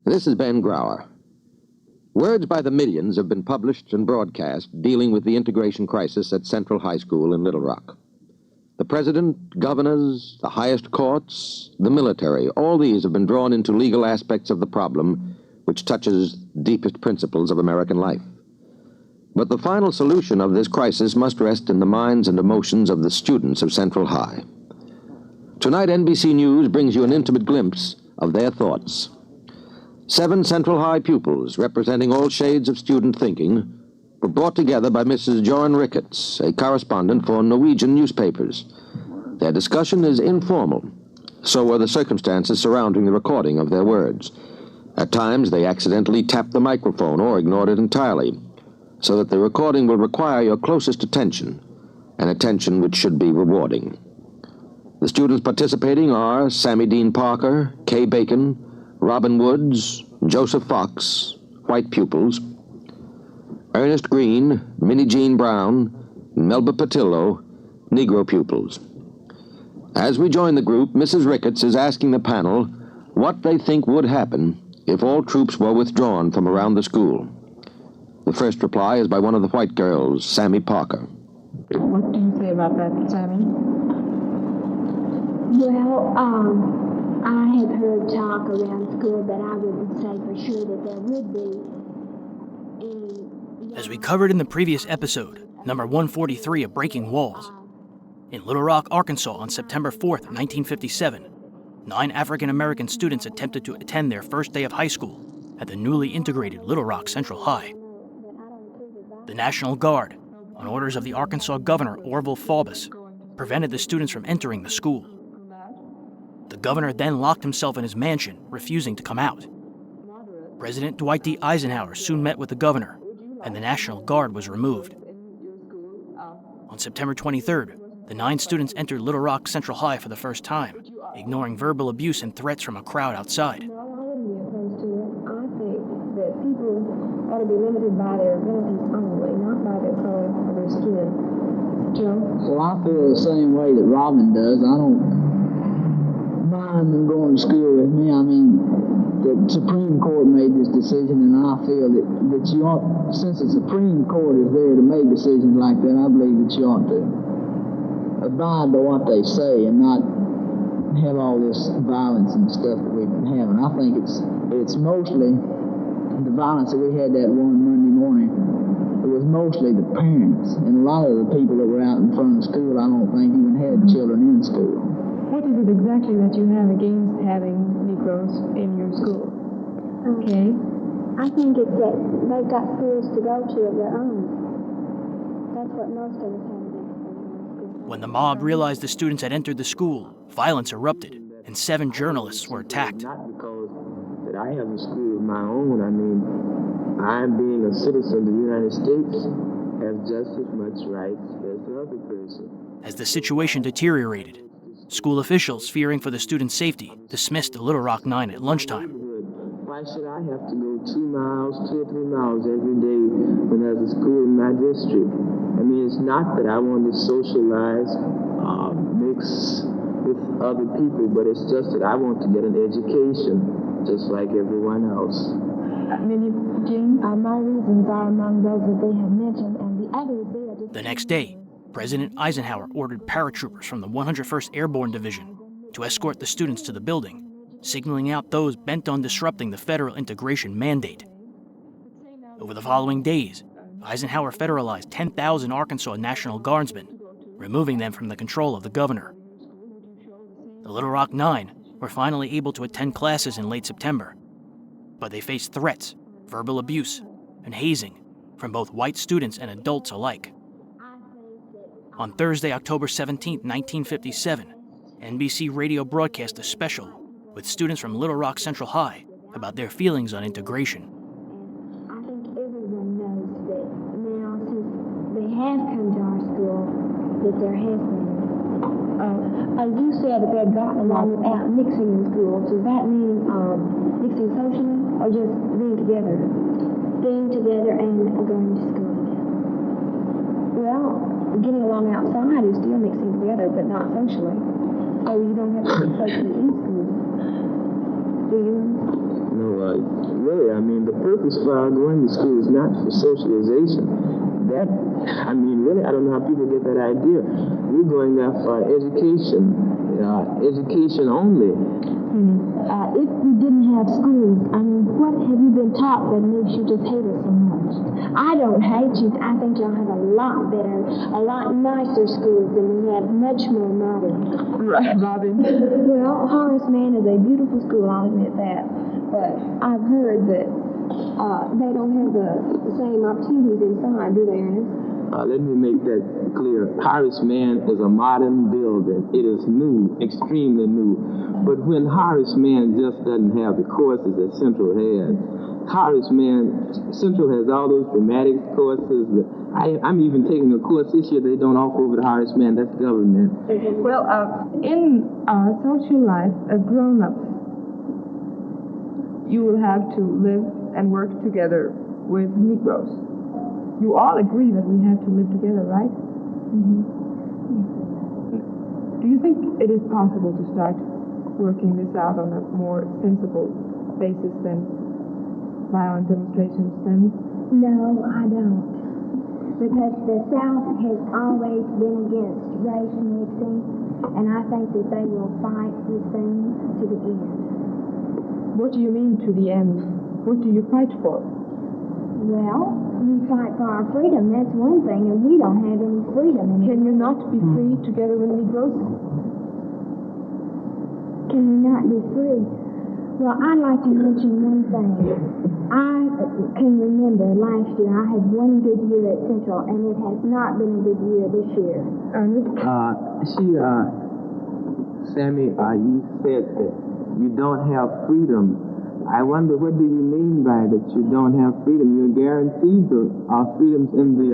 This is Ben Grauer. Words by the millions have been published and broadcast dealing with the integration crisis at Central High School in Little Rock. The president, governors, the highest courts, the military, all these have been drawn into legal aspects of the problem which touches deepest principles of American life. But the final solution of this crisis must rest in the minds and emotions of the students of Central High. Tonight, NBC News brings you an intimate glimpse of their thoughts. 7 Central High pupils, representing all shades of student thinking, were brought together by Mrs. Joran Ricketts, a correspondent for Norwegian newspapers. Their discussion is informal. So are the circumstances surrounding the recording of their words. At times, they accidentally tapped the microphone or ignored it entirely, so that the recording will require your closest attention, an attention which should be rewarding. The students participating are Sammy Dean Parker, Kay Bacon, Robin Woods, Joseph Fox, white pupils, Ernest Green, Minnie Jean Brown, Melba Patillo, Negro pupils. As we join the group, Mrs. Ricketts is asking the panel what they think would happen if all troops were withdrawn from around the school. The first reply is by one of the white girls, Sammy Parker. What do you say about that, Sammy? Well, I have heard talk around school, but I wouldn't say for sure that there would be. As we covered in the previous episode, number 143 of Breaking Walls, in Little Rock, Arkansas on September 4th, 1957, 9 African-American students attempted to attend their first day of high school at the newly integrated Little Rock Central High. The National Guard, on orders of the Arkansas Governor Orval Faubus, prevented the students from entering the school. The governor then locked himself in his mansion, refusing to come out. President Dwight D. Eisenhower soon met with the governor, and the National Guard was removed. On September 23rd, the 9 students entered Little Rock Central High for the first time, ignoring verbal abuse and threats from a crowd outside. No, I wouldn't be opposed to it. I think that people ought to be limited by their abilities only, not by their color or their skin. Joe? Well, I feel the same way that Robin does. I don't mind them going to school with me. I mean, the Supreme Court made this decision, and I feel that you ought, since the Supreme Court is there to make decisions like that, I believe that you ought to abide by what they say and not have all this violence and stuff that we've been having. I think it's mostly the violence that we had that one Monday morning. It was mostly the parents, and a lot of the people that were out in front of the school, I don't think even had children in school. What is it exactly that you have against having Negroes in your school? Okay. I think it's that they've got schools to go to of their own. That's what most of us have against. When the mob realized the students had entered the school, violence erupted, and 7 journalists were attacked. Not because that I have a school of my own. I mean, I, being a citizen of the United States, have just as much rights as the other person. As the situation deteriorated, school officials, fearing for the students' safety, dismissed the Little Rock 9 at lunchtime. Why should I have to go 2 miles, 2 or 3 miles every day when there's a school in my district? I mean, it's not that I want to socialize, mix with other people, but it's just that I want to get an education, just like everyone else. Minnie Jean? My reasons are among those that they have mentioned, and the others they are just... The next day, President Eisenhower ordered paratroopers from the 101st Airborne Division to escort the students to the building, signaling out those bent on disrupting the federal integration mandate. Over the following days, Eisenhower federalized 10,000 Arkansas National Guardsmen, removing them from the control of the governor. The Little Rock 9 were finally able to attend classes in late September, but they faced threats, verbal abuse, and hazing from both white students and adults alike. On Thursday, October 17, 1957, NBC Radio broadcast a special with students from Little Rock Central High about their feelings on integration. I think everyone knows that now, since they have come to our school, that there has been. You said that they'd gotten along without mixing in school. Does that mean mixing socially or just being together? Being together and going to school. Well, getting along outside is still mixing together, but not socially. Oh, you don't have to be socially in school, do you? No, really, I mean, the purpose for our going to school is not for socialization. Really, I don't know how people get that idea. We're going there for education, education only. If we didn't have schools, what have you been taught that makes you just hate us so much? I don't hate you. I think y'all have a lot better, a lot nicer schools than we have, much more modern. Right, Robin. Well, Horace Mann is a beautiful school, I'll admit that. But I've heard that they don't have the same opportunities inside, do they, Ernest? Let me make that clear. Horace Mann is a modern building. It is new, extremely new. But when Horace Mann just doesn't have the courses that Central has, Central has all those dramatic courses. I'm even taking a course this year they don't offer over to Horace Mann. That's government. Well, in our social life as grown-ups, you will have to live and work together with Negroes. You all agree that we have to live together, right? Mm-hmm. Do you think it is possible to start working this out on a more sensible basis than violent demonstrations, Sammy? No, I don't. Because the South has always been against race mixing, and I think that they will fight this thing to the end. What do you mean, to the end? What do you fight for? Well, we fight for our freedom, that's one thing, and we don't have any freedom anymore. Can you not be free together with Negroes? Can we not be free? Well, I'd like to mention one thing. I can remember last year I had one good year at Central, and it has not been a good year this year. Ernest? Sammy, you said that you don't have freedom. I wonder, what do you mean by that you don't have freedom? You're guaranteed the freedoms in the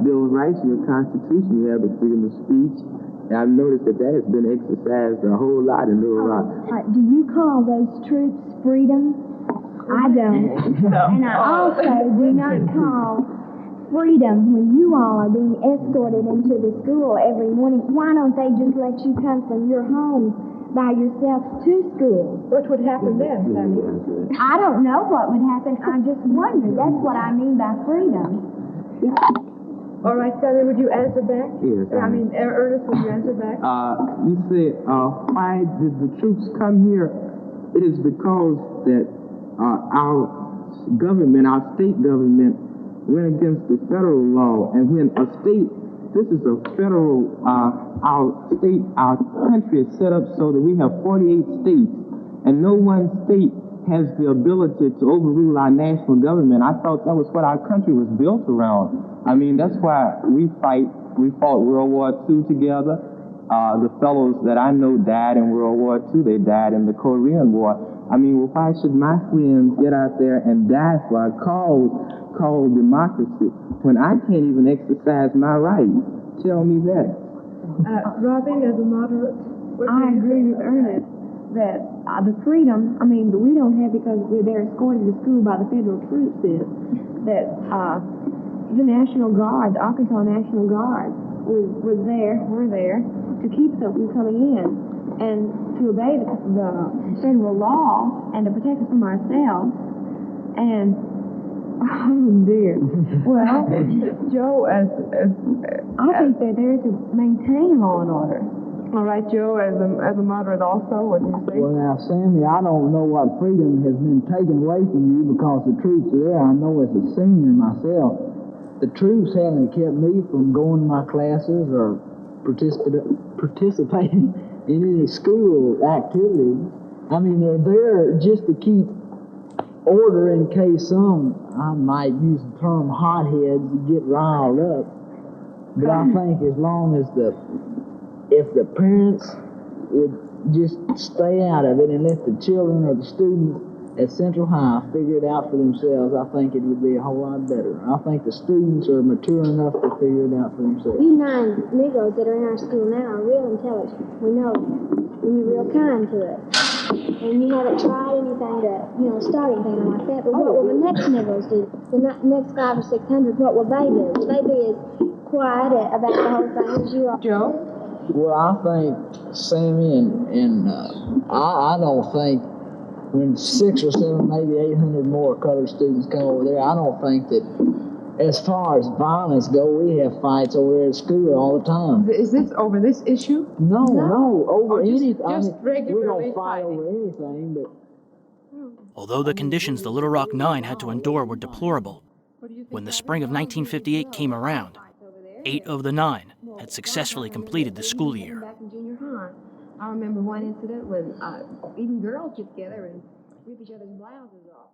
Bill of Rights in your Constitution. You have the freedom of speech. And I've noticed that has been exercised a whole lot in Little Rock. Do you call those troops freedom? I don't. No. And I also do not call freedom when you all are being escorted into the school every morning. Why don't they just let you come from your home by yourself to school? What would happen then, Sammy? I don't know what would happen. I just wonder. That's what I mean by freedom. All right, Sammy, would you answer back? Yes. Ernest, would you answer back? You said, why did the troops come here? It is because that our government, our state government, went against the federal law. And when a state, this is a federal, our country is set up so that we have 48 states, and no one state has the ability to overrule our national government. I thought that was what our country was built around. That's why we fought World War II together. The fellows that I know died in World War II. They died in the Korean War. Why should my friends get out there and die for a cause called democracy when I can't even exercise my rights? Tell me that. Robin, as a moderate, I agree with Ernest that the freedom, we don't have because they're escorted to school by the federal troops is that the National Guard, the Arkansas National Guard, were there to keep us from coming in and to obey the federal law and to protect us from ourselves. And oh dear. Well, Joe, I think they're there to maintain law and order. All right, Joe, as a moderate also, what do you say? Well, now, Sammy, I don't know what freedom has been taken away from you because the troops are there. I know as a senior myself, the troops haven't kept me from going to my classes or participating in any school activities. They're there just to keep order in case I might use the term hotheads to get riled up. But I think as long as if the parents would just stay out of it and let the children or the students at Central High figure it out for themselves, I think it would be a whole lot better. I think the students are mature enough to figure it out for themselves. We 9 Negroes that are in our school now are real intelligent. We know them. And you're real kind to us. And you haven't tried anything to, start anything like that. But what will the next Negroes do? The next 500 or 600, what will they do? Will they be as quiet about the whole thing as you are? Joe? Well, I think, Sammy, and I don't think when 600 or 700, maybe 800 more colored students come over there, I don't think that, as far as violence go, we have fights over there at school all the time. Is this over this issue? No, over anything. Just we don't fight fighting. over anything, but. Although the conditions the Little Rock Nine had to endure were deplorable, when the spring of 1958 came around, 8 of the 9 had successfully completed the school year. Back in junior high, I remember one incident when even girls get together and rip each other's blouses off.